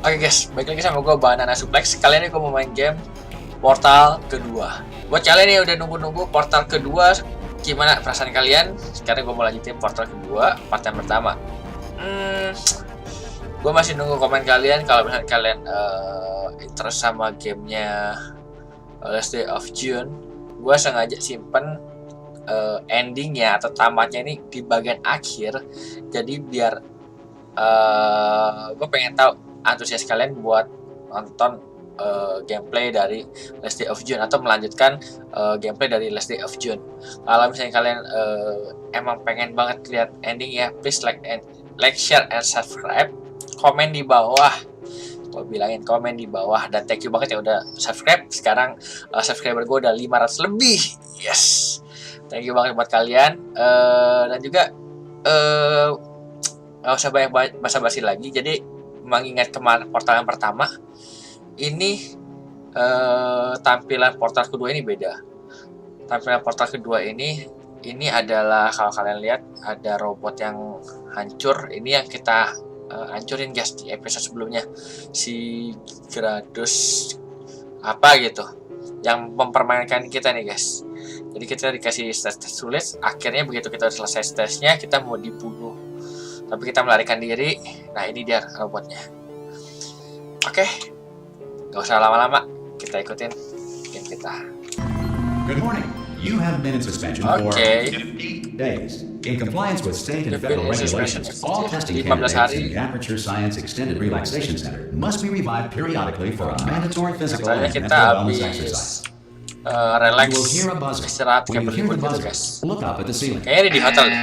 Oke guys, balik lagi sama gue BananaSuplexz. Kali ini gue mau main game Portal kedua. Buat kalian yang udah nunggu-nunggu Portal kedua, gimana perasaan kalian? Sekarang gue mau lanjutin Portal kedua, part yang pertama. Gue masih nunggu komen kalian. Kalau misalnya kalian interest sama gamenya Last Day of June, gue sengaja simpen endingnya atau tamatnya ini di bagian akhir. Jadi biar gue pengen tahu antusias kalian buat nonton gameplay dari Last Day of June atau melanjutkan gameplay dari Last Day of June. Kalau misalnya kalian emang pengen banget lihat ending ya, please like, share, and subscribe. Komen di bawah. Gue bilangin komen di bawah. Dan thank you banget ya udah subscribe. Sekarang subscriber gue udah 500 lebih. Yes. Thank you banget buat kalian. Dan juga gak usah banyak basa-basi lagi. Jadi mengingat kemarin portal yang pertama, ini tampilan portal kedua ini beda. Tampilan portal kedua ini adalah, kalau kalian lihat, ada robot yang hancur. Ini yang kita hancurin guys di episode sebelumnya, si GLADOS apa gitu, yang mempermainkan kita nih guys. Jadi kita dikasih tes sulit. Akhirnya begitu kita selesai tesnya, kita mau dibunuh, tapi kita melarikan diri. Nah ini dia robotnya. Oke, gak usah lama-lama, kita ikutin game kita. Good morning. You have been in suspension for 50 days. In compliance with state and federal regulations, all testing candidates in the Aperture Science Extended Relaxation Center must be revived periodically for a mandatory physical and mental wellness exercise. Relax, you will hear a buzzer. Istirahat When you kayak hear the berlibur gitu buzzer, guys. look up at the ceiling. Kayaknya di hotel deh.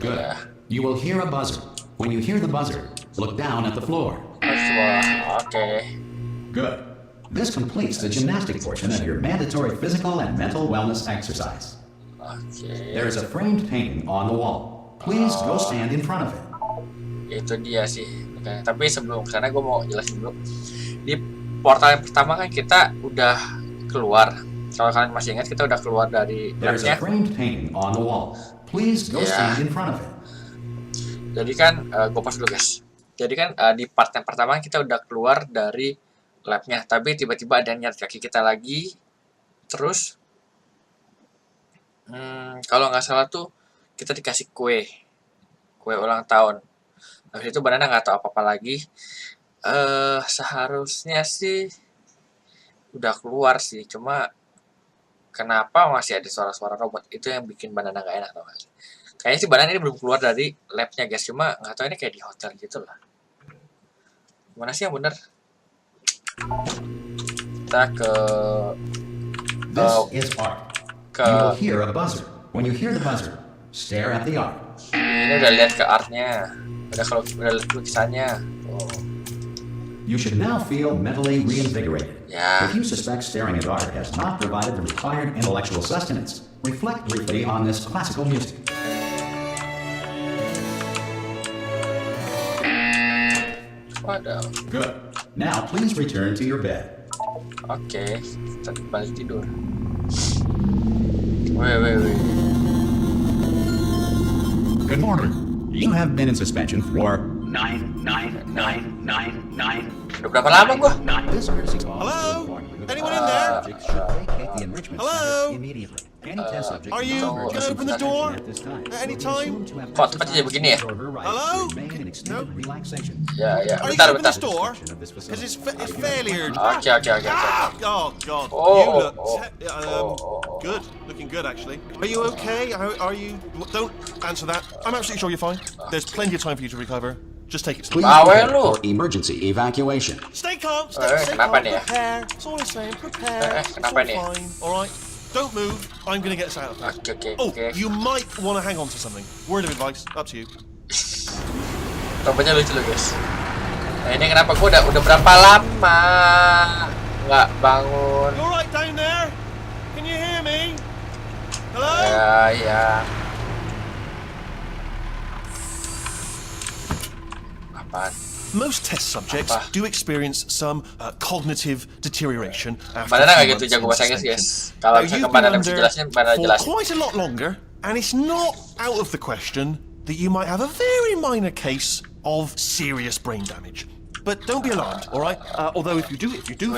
Good. You will hear a buzzer. When you hear the buzzer, look down at the floor. Oke. Good. This completes the gymnastic portion of your mandatory physical and mental wellness exercise. There is a framed painting on the wall. Please go stand in front of it. Itu dia sih. Oke. Tapi sebelum karena gue mau jelasin dulu. Di portal yang pertama kan kita udah keluar. Kalau kalian masih ingat, kita udah keluar dari There is a framed painting on the wall. Please go stand in front of it. Jadi kan gue pause dulu guys. Jadi kan di part yang pertama kita udah keluar dari labnya, tapi tiba-tiba ada yang nyari kaki kita lagi. Terus kalau nggak salah tuh kita dikasih kue ulang tahun. Habis itu Banana nggak tahu apa-apa lagi. Seharusnya sih udah keluar sih, cuma kenapa masih ada suara-suara robot? Itu yang bikin Banana nggak enak, tau gak sih? Kayaknya sih Banana ini belum keluar dari labnya guys, cuma nggak tahu ini kayak di hotel gitu lah. Gimana sih yang bener? Kita ke This is art. You will hear a buzzer. When you hear the buzzer, stare at the art. Ini udah lihat ke artnya, udah lihat lukisannya. You should now feel mentally reinvigorated. Yeah. If you suspect staring at art has not provided the required intellectual sustenance, reflect briefly on this classical music. Good. Now please return to your bed. Oke, kita balik tidur. Wait. Good morning. You have been in suspension for 99999. Udah berapa lama gua? this courtesy call. Hello? Anyone in there? Hello? Are you gonna open the door at any time? Kok tempatnya jadi begini ya? Hello? Ya, Are you gonna bentar. open this door? Because it's fairly urgent. Oke. Oh God! Oh, You look oh. good. Looking good, actually. Are you okay? Are you? Don't answer that. I'm absolutely sure you're fine. There's plenty of time for you to recover. Just take it slow. Please Bawel prepare lu. for emergency evacuation. Stay calm. Kenapa nih ya? Prepare. That's all I'm saying. Prepare. It's all Kenapa nih? fine. All right. Don't move. I'm gonna get us out of here. Oke. You might want to hang on to something. Word of advice. Up to you. Robotnya lucu loh guys. Nah ini kenapa gua udah berapa lama nggak bangun? You all right down there? Can you hear me? Hello? Ya. Apaan? Most test subjects do experience some cognitive deterioration after Banana a nggak few gitu months jago in bahasa Inggris suspension. guys. Kalau Now, misalkan you've been Banana bisa under jelasin, Banana for jelasin. quite a lot longer, and it's not out of the question that you might have a very minor case of serious brain damage. but don't be alarmed, all right? Although if you do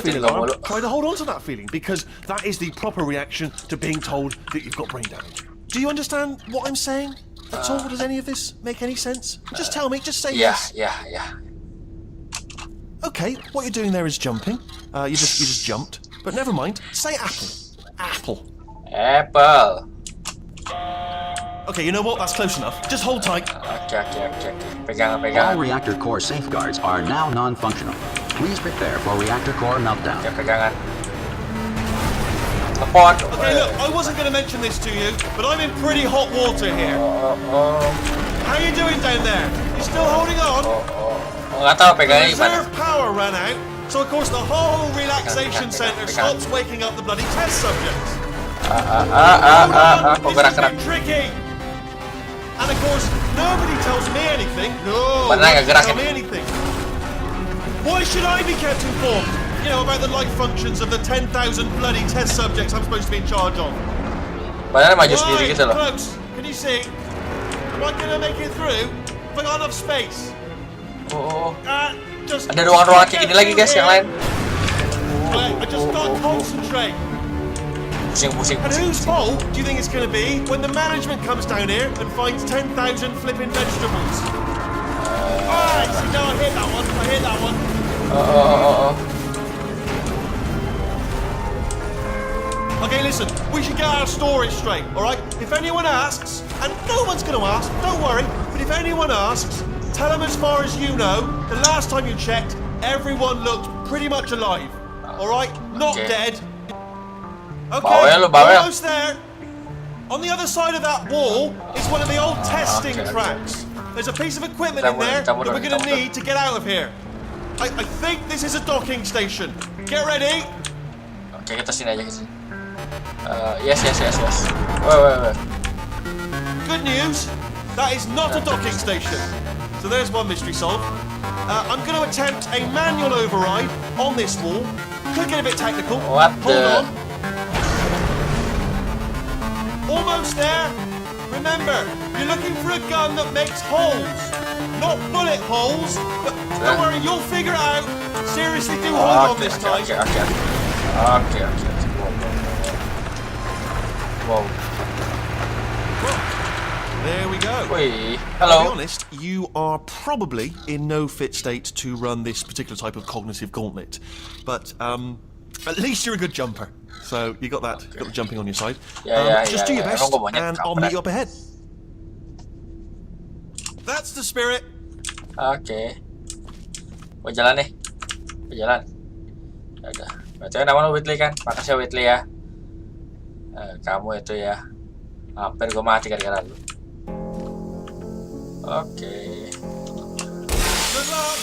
feel alarmed, try to hold on to that feeling, because that is the proper reaction to being told that you've got brain damage. Do you understand what I'm saying? At all? Does any of this make any sense? Just tell me. Just say yes. Yeah. Okay, what you're doing there is jumping. You just jumped. But never mind. Say apple. Apple. Okay, you know what? That's close enough. Just hold tight. Okay. Pegangan. All reactor core safeguards are now non-functional. Please prepare for reactor core meltdown. Oke, pegangan. Telepon. Okay, look, I wasn't going to mention this to you, but I'm in pretty hot water here. How you doing down there? You still holding on? Nggak tahu pegangnya gimana. Reserve power ran out, so of course the whole relaxation center stops waking up the bloody test subjects. Kok gerak-gerak? Tricky. And of course, nobody tells me anything. No, Benar nggak gerak tell ini? me anything. Why should I be kept informed? You know, about the life functions of the 10,000 bloody test subjects I'm supposed to be in charge of. Badannya maju sendiri gitu loh. Close. Can you see? Am I gonna make it through? Have I got enough space? Just Ada ruangan-ruangan kayak gini lagi guys yang lain. I just can't concentrate. Pusing. And whose fault do you think it's going to be when the management comes down here and finds 10,000 flipping vegetables? Alright, see, no, I hit that one. Okay, listen, we should get our story straight, alright? If anyone asks, and no one's going to ask, don't worry, but if anyone asks, tell them as far as you know, the last time you checked, everyone looked pretty much alive, alright? Not dead. Okay, almost there. On the other side of that wall is one of the old testing tracks. There's a piece of equipment in there that we're going to need to get out of here. I think this is a docking station. Get ready. Oke, kita sini aja guys. Yes. Wait. Good news. That is not a docking station. So there's one mystery solved. I'm going to attempt a manual override on this wall. Could get a bit technical. Hold on. Almost there. Remember, you're looking for a gun that makes holes, not bullet holes. But don't worry, you'll figure it out. Seriously, do hold on this time. Okay. Wow. Well, there we go. Wait, To hello. be honest, you are probably in no fit state to run this particular type of cognitive gauntlet, but at least you're a good jumper. So you got that, got the jumping on your side. Just do your best, and I'll meet you up ahead. That's the spirit. Oke. Mau jalan nih. Mau jalan. Udah. Berarti nama lu Whitley kan? Makasih ya Whitley ya. Kamu itu ya. Hampir gue mati gara-gara lu. Oke. Good luck.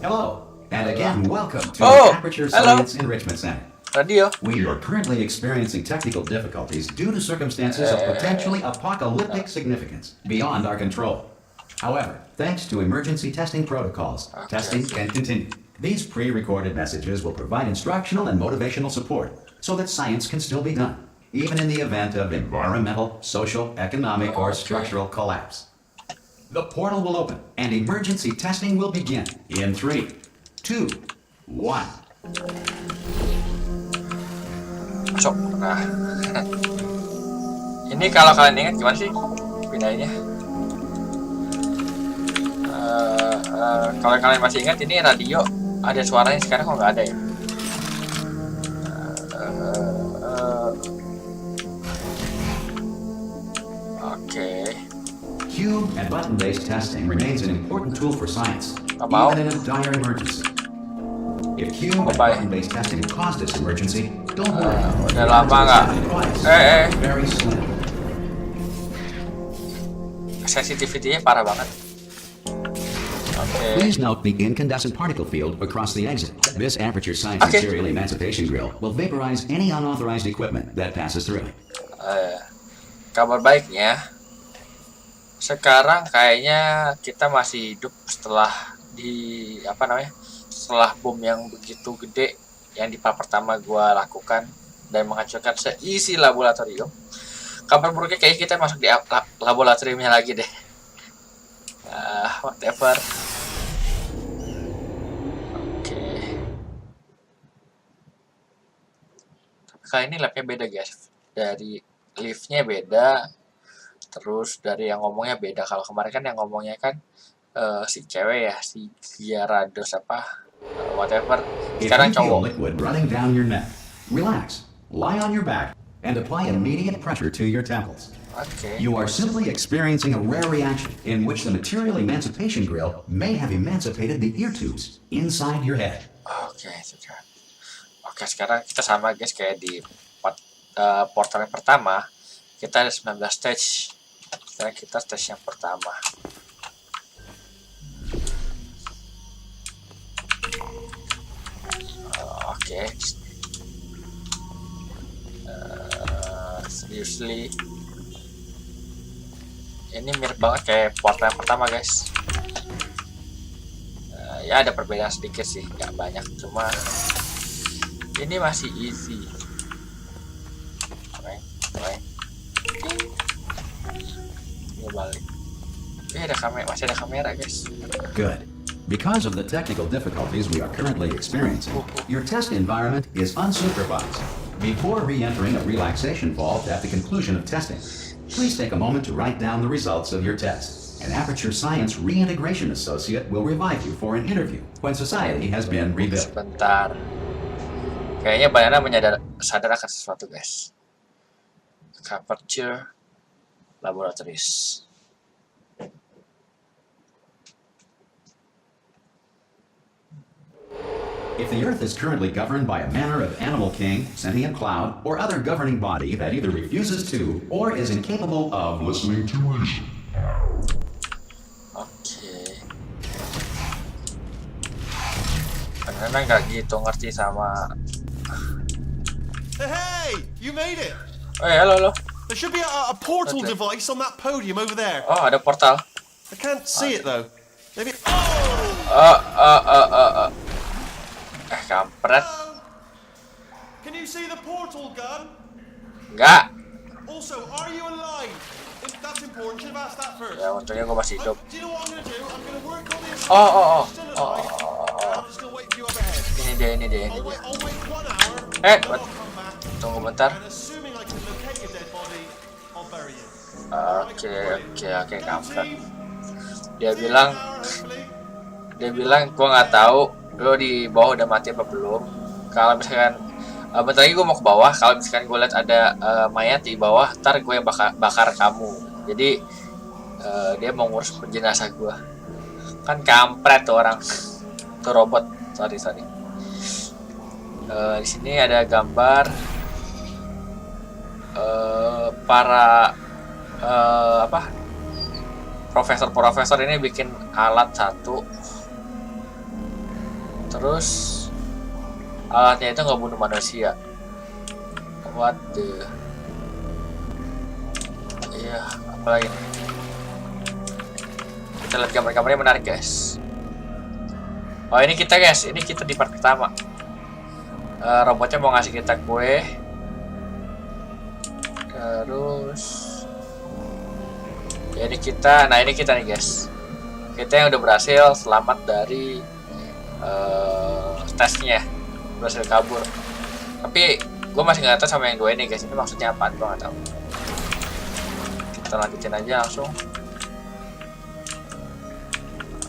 Hello, and again, welcome to the Aperture Science Enrichment Center. Radio. We are currently experiencing technical difficulties due to circumstances of potentially apocalyptic significance beyond our control. However, thanks to emergency testing protocols, testing can continue. These pre-recorded messages will provide instructional and motivational support so that science can still be done, even in the event of environmental, social, economic, or structural collapse. The portal will open and emergency testing will begin in 3, 2, 1. Masuk. Nah. Ini kalau kalian ingat gimana sih pindahinnya? Kalau kalian masih ingat ini radio ada suaranya, sekarang kok nggak ada ya? Oke. Cube and button-based testing remains an important tool for science, About? even in a dire emergency. If cube and button-based testing caused this emergency, don't worry. Udah lama nggak? Very slim. Sensitivity-nya parah banget. Please note the incandescent particle field across the exit. This Aperture Science and Serial Emancipation Grill will vaporize any unauthorized equipment that passes through. Kabar baiknya, sekarang kayaknya kita masih hidup setelah setelah bom yang begitu gede yang di part pertama gua lakukan dan menghancurkan seisi laboratorium. Kabar buruknya kayak kita masuk di laboratoriumnya lagi deh. Whatever. kali ini labnya beda guys. Dari liftnya beda, terus dari yang ngomongnya beda. Kalau kemarin kan yang ngomongnya kan si cewek ya, si GLADOS apa, whatever. Sekarang cowok. Liquid running down your neck. Relax, lie on your back, and apply immediate pressure to your temples. Okay. You are simply experiencing a rare reaction in which the material emancipation grill may have emancipated the ear tubes inside your head. Oke, sudah. Oke, sekarang kita sama guys kayak di portal yang pertama. Kita ada 19 stage. Sekarang kita stage yang pertama. Oke. Seriously, ini mirip banget kayak portal yang pertama guys. Ya ada perbedaan sedikit sih, nggak banyak, cuma ini masih easy. Ini balik. Ini ada kamera, masih ada kamera guys. Good. Because of the technical difficulties we are currently experiencing, your test environment is unsupervised. Before re-entering a relaxation vault at the conclusion of testing, please take a moment to write down the results of your test. An Aperture Science Reintegration Associate will revive you for an interview when society has been rebuilt. Sebentar. Kayaknya Banana sadar akan sesuatu guys. Aperture Laboratories. If the Earth is currently governed by a manner of animal king, sentient cloud, or other governing body that either refuses to or is incapable of listening to reason. Oke. Karena nggak gitu ngerti sama. Hey, you made it. Oh ya, halo. There should be a portal device on that podium over there. Oh, ada portal. I can't see it though. Maybe. Kampret. Can you see the portal gun? Enggak. Also, are you alive? That's important. Should have asked that first. Ya, untungnya gue masih hidup. Do you know what I'm gonna do? I'm gonna work on this. Oh. I'm just gonna wait for you up ahead. Ini dia. I'll wait 1 hour. Tunggu bentar. And assuming I can locate your dead body, I'll bury you. Oke, kampret. Dia bilang gue nggak tahu lo di bawah udah mati apa belum. Kalau misalkan bentar lagi gue mau ke bawah, kalau misalkan gue lihat ada mayat di bawah, ntar gue yang bakar kamu. Jadi dia mau ngurus jenazah gue. Kan kampret tuh orang, tuh robot. Sorry. Di sini ada gambar para profesor ini bikin alat satu. Terus alatnya itu nggak bunuh manusia. What the? Iya, apa lagi nih? Kita lihat gambar-gambarnya menarik guys. Oh ini kita guys, ini kita di part pertama. Robotnya mau ngasih kita kue. Terus ya ini kita nih guys. Kita yang udah berhasil selamat dari tesnya, berhasil kabur. Tapi gue masih nggak tahu sama yang dua ini guys, ini maksudnya apa? Gue nggak tahu. Kita lanjutin aja langsung.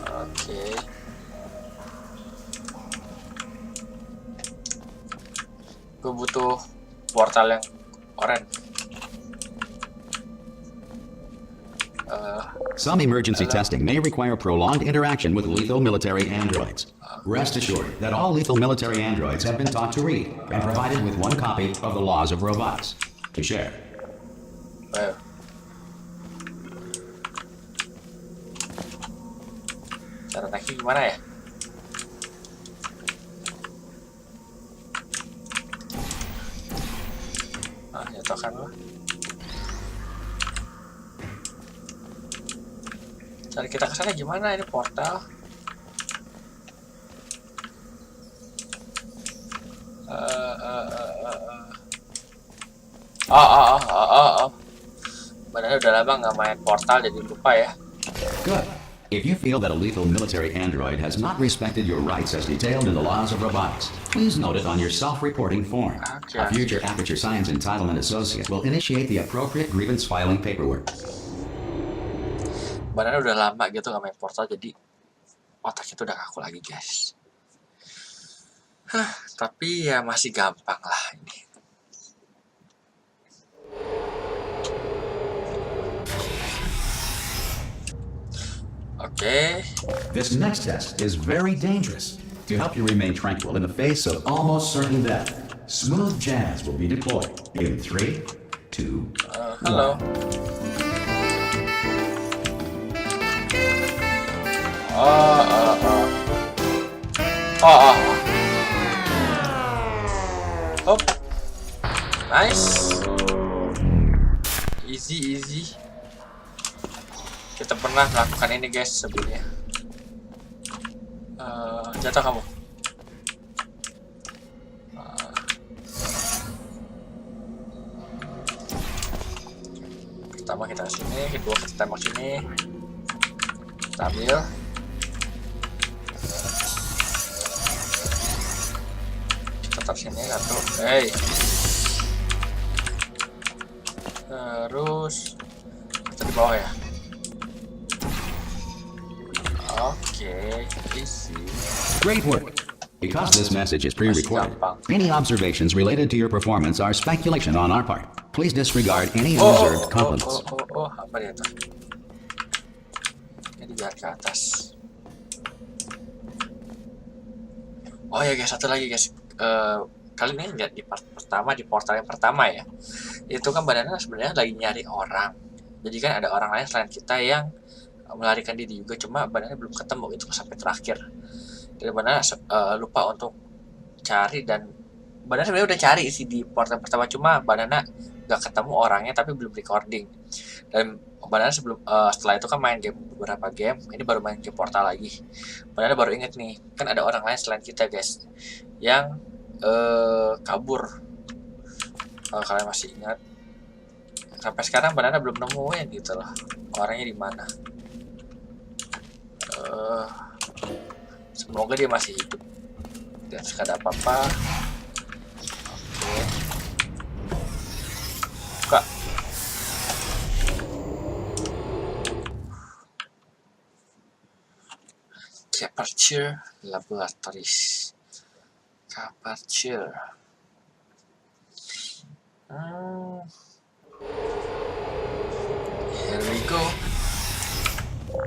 Oke. Gue butuh portal yang oranye. Some emergency testing may require prolonged interaction with lethal military androids. Rest assured that all lethal military androids have been taught to read and provided with one copy of the laws of robots to share. Cara naiknya gimana ya? Jatuhkan lah. Cari kita kesana gimana? Ini portal. Good. If you feel that a lethal military android has not respected your rights as detailed in the laws of robotics, please note it on your self-reporting form. Okay. A future Aperture Science Entitlement Associate will initiate the appropriate grievance filing paperwork. Banana udah lama gitu gak main Portal, jadi otaknya tuh udah kaku lagi guys. Tapi ya masih gampang lah ini. Okay. This next test is very dangerous. To help you remain tranquil in the face of almost certain death, smooth jazz will be deployed in 3, 2, hello. 1. Oh. Nice. Easy. Kita pernah melakukan ini guys sebelumnya. Jatuh kamu. Pertama kita sini, kedua kita tembak sini. Kita ambil. Kita taruh sini satu. Hey. Terus kita di bawah ya. Okay, easy. Great work. Because this message is pre-recorded, any observations related to your performance are speculation on our part. Please disregard any undeserved compliments. Apa dia tuh? Ini biar ke atas. Oh ya guys, satu lagi guys. Kali ini lihat di part pertama, di portal yang pertama ya. Itu kan Banana sebenarnya lagi nyari orang. Jadi kan ada orang lain selain kita yang melarikan diri juga, cuma Banana belum ketemu itu sampai terakhir. Jadi Banana lupa untuk cari, dan Banana sebenarnya udah cari sih di portal pertama, cuma Banana gak ketemu orangnya tapi belum recording. Dan Banana setelah itu kan main game beberapa game, ini baru main game portal lagi. Banana baru inget nih, kan ada orang lain selain kita guys yang kabur. Kalau kalian masih ingat, sampai sekarang Banana belum nemuin gitu loh orangnya di mana. Semoga dia masih hidup dan tidak ada apa-apa. Oke. Buka. Caterpure Laboratories. Caterpure. Here we go.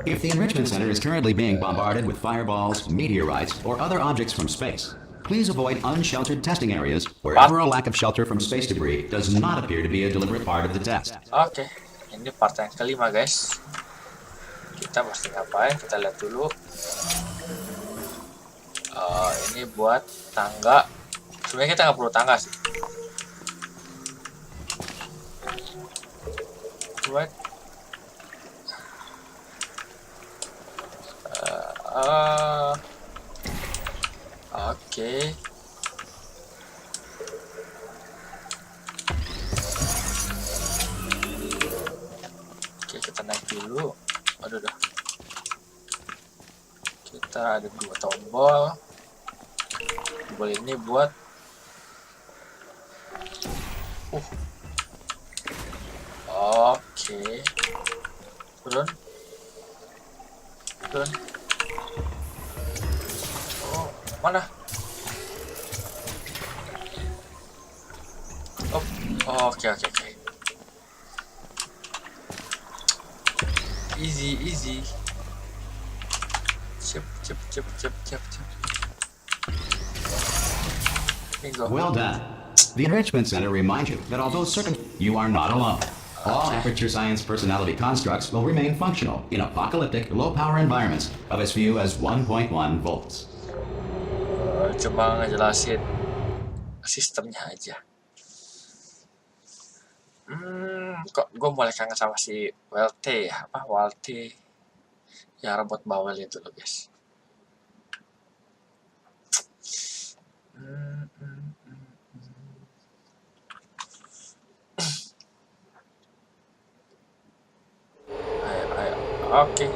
If the Enrichment Center is currently being bombarded with fireballs, meteorites, or other objects from space, please avoid unsheltered testing areas wherever a lack of shelter from space debris does not appear to be a deliberate part of the test. Oke, ini part yang kelima guys. Kita mesti ngapain? Kita lihat dulu. Ini buat tangga. Sebenarnya kita nggak perlu tangga sih. Buat Oke. Oke, kita naik dulu. Aduh dah. Kita ada 2 tombol. Tombol ini buat oke. Turun. Mana? Oke. Easy. Cep. Well done. The Enrichment Center reminds you that although you are not alone. All Aperture Science personality constructs will remain functional in apocalyptic, low-power environments of as few as 1.1 volts. Coba ngejelasin sistemnya aja. Kok gue mulai kangen sama si Walte ya? Walte yang robot bawel itu loh guys. Ayo. Oke.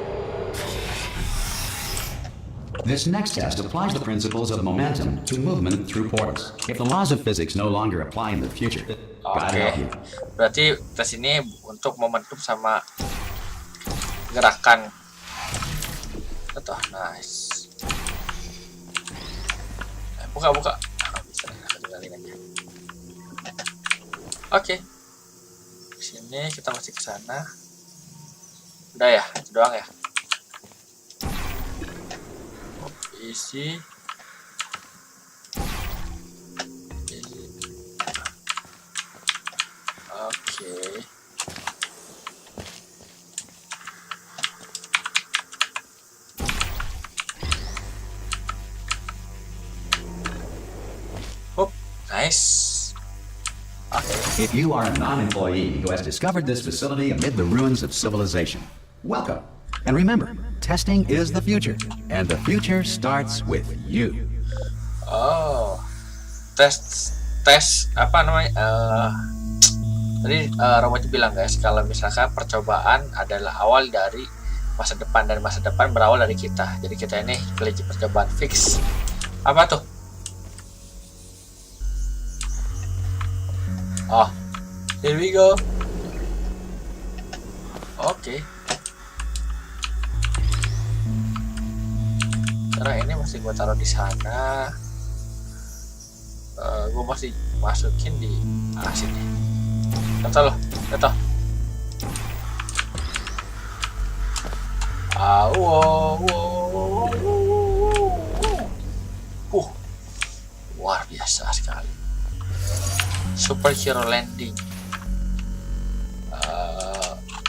This next test applies the principles of momentum to movement through portals. If the laws of physics no longer apply in the future, God help you. Berarti tes ini untuk momentum sama gerakan. Betul, nice. Buka. Oke. Sini kita masih ke sana. Udah ya, itu doang ya. Isi. Oke. Nice. Okay. If you are a non-employee who has discovered this facility amid the ruins of civilization, welcome. And remember, testing is the future, and the future starts with you. Oh, tes apa namanya? Tadi robotnya bilang guys, kalau misalkan percobaan adalah awal dari masa depan dan masa depan berawal dari kita. Jadi kita ini kelinci percobaan fix. Apa tuh? Oh, here we go. Oke. Sekarang ini masih gue taruh di sana. Gue masih masukin di sini. Kata loh, kata. Luar biasa sekali. Superhero landing.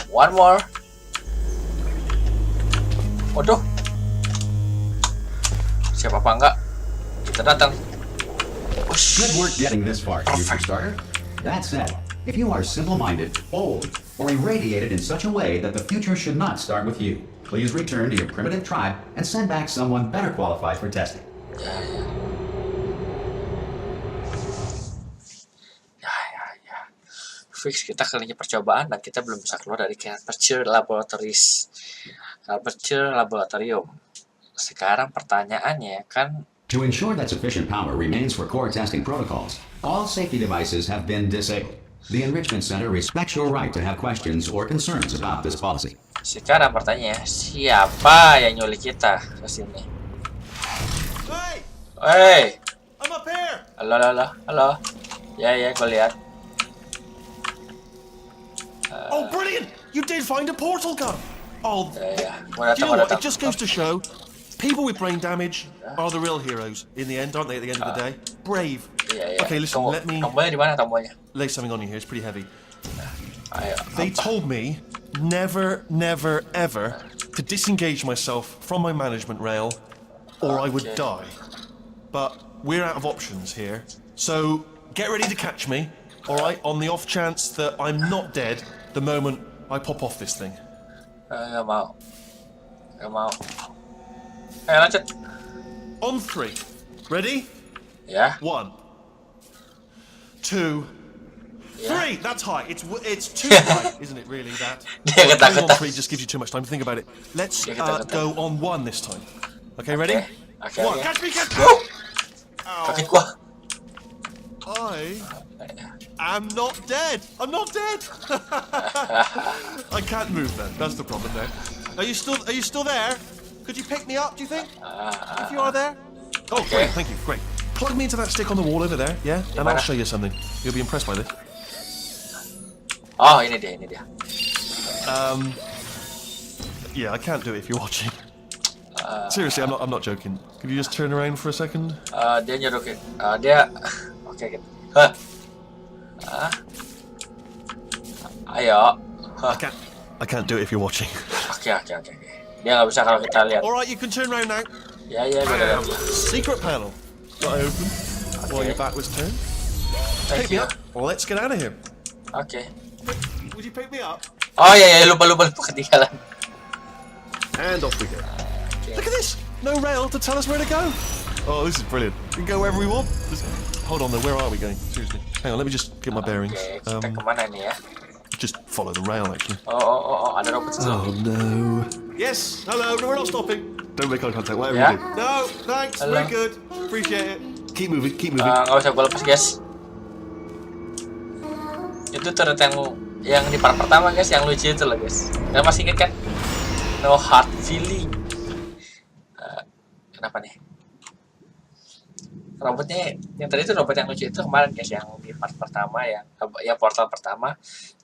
One more. Waduh. Siapa apa enggak? Kita datang. Good work getting this far, future starter. That said, if you are simple-minded, old, or irradiated in such a way that the future should not start with you, please return to your primitive tribe and send back someone better qualified for testing. Ya. Fix kita kelinci percobaan dan kita belum bisa keluar dari caterpure laboratorium. Sekarang pertanyaannya kan, to ensure that sufficient power remains for core testing protocols, all safety devices have been disabled. The Enrichment Center respects your right to have questions or concerns about this policy. Sekarang pertanyaannya, siapa yang nyulik kita ke sini? Hey! I'm up here! Halo. Ya, gue lihat. Oh, brilliant! You did find a portal gun! Oh, Yeah. do you know what? It just goes to show, people with brain damage are the real heroes in the end, aren't they, at the end of the day? Brave. Yeah. Okay, listen, let me Tombolnya di mana tombolnya? lay something on you here. It's pretty heavy. Ayo. They told me never, ever to disengage myself from my management rail or I would die. But we're out of options here. So get ready to catch me, alright, on the off chance that I'm not dead the moment I pop off this thing. Nggak mau. Ayo lanjut. On 3. Ready? Ya. 1, 2, Yeah. 3. That's high. It's too high, isn't it? Really, that. Dia Going on ketakutan. 3 just gives you too much time to think about it. Let's Dia ketakutan. go on 1 this time. Okay, ready? Okay. 1. Catch me! Kaget gua. I'm not dead. I'm not dead. I can't move then. That's the problem there. Are you still there? Could you pick me up, do you think? If you are there? Oh, Okay. great. Thank you. Great. Plug me into that stick on the wall over there, yeah? And I'll show you something. You'll be impressed by this. Oh, ini dia. Yeah, I can't do it if you're watching. Seriously, I'm not joking. Could you just turn around for a second? Dia nyuruhin. Dia. Oke, gitu. Ayo. I can't do it if you're watching. Oke. Dia nggak bisa kalau kita lihat. All right, you can turn around now. Ya, gue udah lihat. Secret panel. Got it open while your back was turned. Thank Pick me you. up. Well, let's get out of here. Oke. Would you pick me up? Oh ya, lupa ketinggalan. And off we go. Look at this! No rail to tell us where to go. Oh, this is brilliant. We can go wherever we want. Hold on though, where are we going? Seriously. Hang on, let me just get my bearings. Oke, kita kemana nih ya? Just follow the rail, actually. Oh, ada robot. Oh no. Yes, hello, no, we're not stopping. Don't make eye contact, whatever Yeah? you do. No, thanks, Hello? we're good. Appreciate it. Keep moving, keep moving. Nggak usah gue lepas guys. Itu turret yang di part pertama guys, yang lucu itu loh guys. Kalian masih inget kan? No hard feeling. Kenapa nih? Robotnya yang tadi itu robot yang lucu itu kemarin guys, yang di part pertama yang portal pertama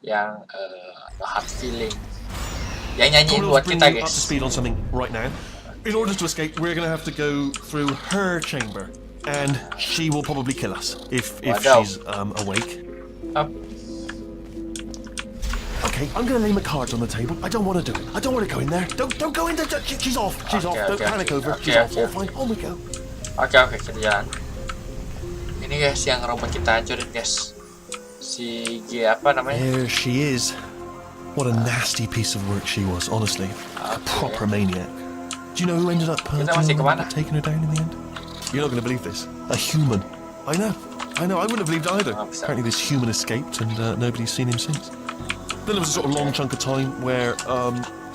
yang no hard feeling. Yang nyanyiin buat kita Up to guys. speed on something right now. In order to escape, we're gonna have to go through her chamber, and she will probably kill us if Waduh. she's awake. Up. Okay, I'm gonna lay my cards on the table. I don't want to do it. I don't want to go in there. Don't go in there. She's off. She's off. Don't panic over. She's off. All fine. On we go. Oke, kita jalan. Ini guys yang robot kita hancurin guys. Si G apa namanya? There she is. What a nasty piece of work she was, honestly. A proper maniac. Do you know who ended up taking her down in the end? You're not going to believe this. A human. I know. I wouldn't have believed either. Apparently this human escaped and nobody's seen him since. Then there was a sort of long chunk of time where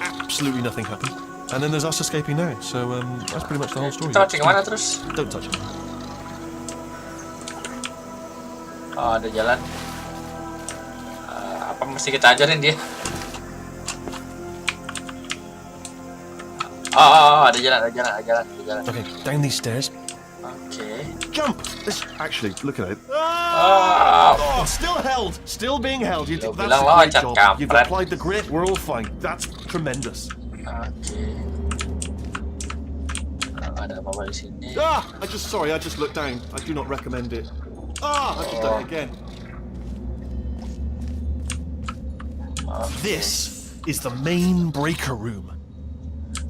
absolutely nothing happened. And then there's us escaping now. So that's pretty much the whole story. Kita masih kemana terus? Don't touch it. Oh, ada jalan. Apa mesti kita ajarin dia? Ada jalan. Okay, down these stairs. Okay. Jump! Actually, look at it. Still held. Still being held. That's a great job. You've applied the grit. We're all fine. That's tremendous. Okay. Ada apa di sini? I just looked down. I do not recommend it. I've just done it again. This is the main breaker room.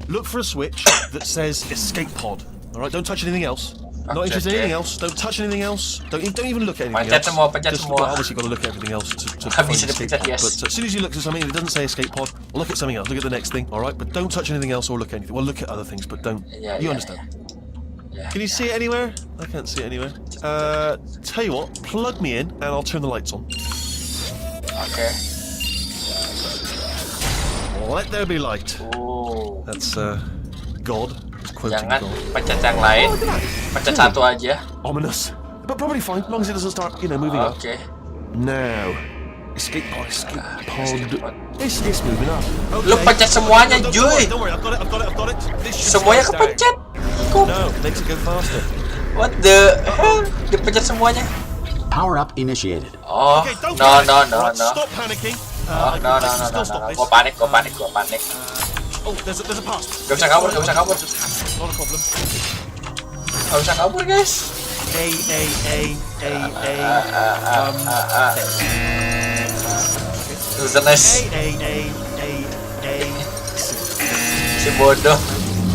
Look for a switch that says escape pod. All right, don't touch anything else. Not interested in anything else. Don't touch anything else. Don't even look at anything else. Pencet semua. Obviously, got to look at everything else to find the escape pod. Yes. But as soon as you look at something that doesn't say escape pod, look at something else. Look at the next thing. All right, but don't touch anything else or look at anything. Well, look at other things, but don't. You understand? Yeah. Can you see it anywhere? I can't see it anywhere. Tell you what, plug me in and I'll turn the lights on. Okay. Let there be light. Oh. That's God. Quoting Jangan God. pencet yang lain. Pencet satu aja. Ominous. But probably fine, as long as it doesn't start, moving up. Okay. Now. Escape pod. It's moving up. Okay. Lu pencet semuanya, Joy. Don't worry, I've got it. Semuanya kepencet. No, it makes it go faster. What the hell? Dipencet semuanya. Power up initiated. Oh, Okay, don't no. Stop panicking. No. Gua panik. Oh, there's a pass. Gak bisa kabur. Not a problem. Gak bisa kabur, guys. A. Lusernes. A. Si bodoh.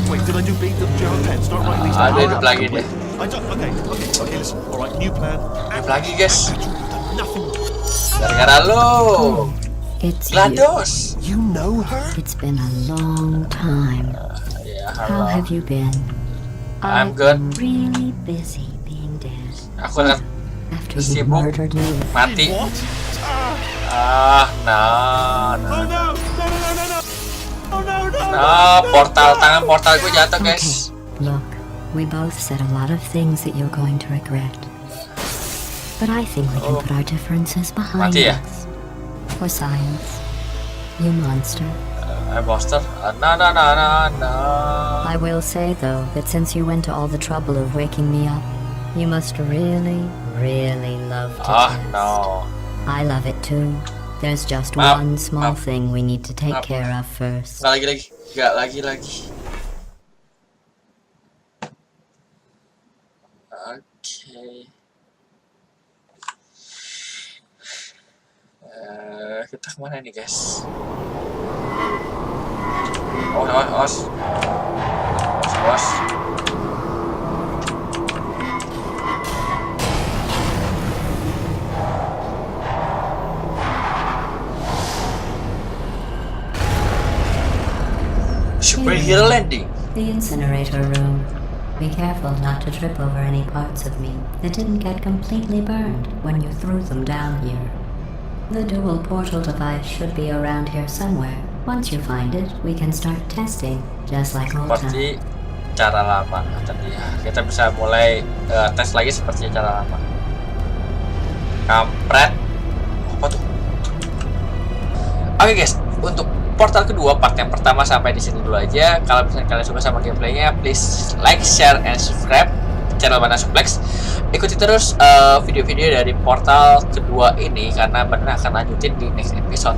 Wait, did I do B? Do you have a pen? Start writing these Ada down. hidup lagi deh. Okay, listen. Alright, new plan. Hidup lagi, guys. Nothing. Gara-gara lu. It's GLADOS. You know her? It's been a long time. Ya, How halo. have you been? I'm I've good. been really busy being dead. Aku lihat After you sibuk. murdered me. Mati. What? No. Oh no! Tangan portal gue jatuh, guys. Look, we both said a lot of things that you're going to regret. But I think we can put our differences behind Mati ya? us. For science. You monster. Monster? No. I will say, though, that since you went to all the trouble of waking me up, you must really, really love to dance. No. I love it too. There's just Maaf, one small maaf. thing we need to take Maaf. care of first. Gak lagi. Oke. Kita kemana nih, guys? Os. Superhero landing. The incinerator room. Be careful not to trip over any parts of me that didn't get completely burned when you threw them down here. The dual portal device should be around here somewhere. Once you find it, we can start testing, just like old Seperti times. cara lama tadi ya. Kita bisa mulai tes lagi seperti cara lama. Kampret. Apa tuh? Oke guys, untuk portal kedua part yang pertama sampai di sini dulu aja. Kalau misalnya kalian suka sama gameplaynya, please like, share, and subscribe channel BananaSuplexz. Ikuti terus video-video dari portal kedua ini karena Banana akan lanjutin di next episode.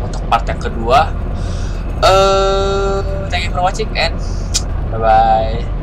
Untuk part yang kedua, thank you for watching and bye bye.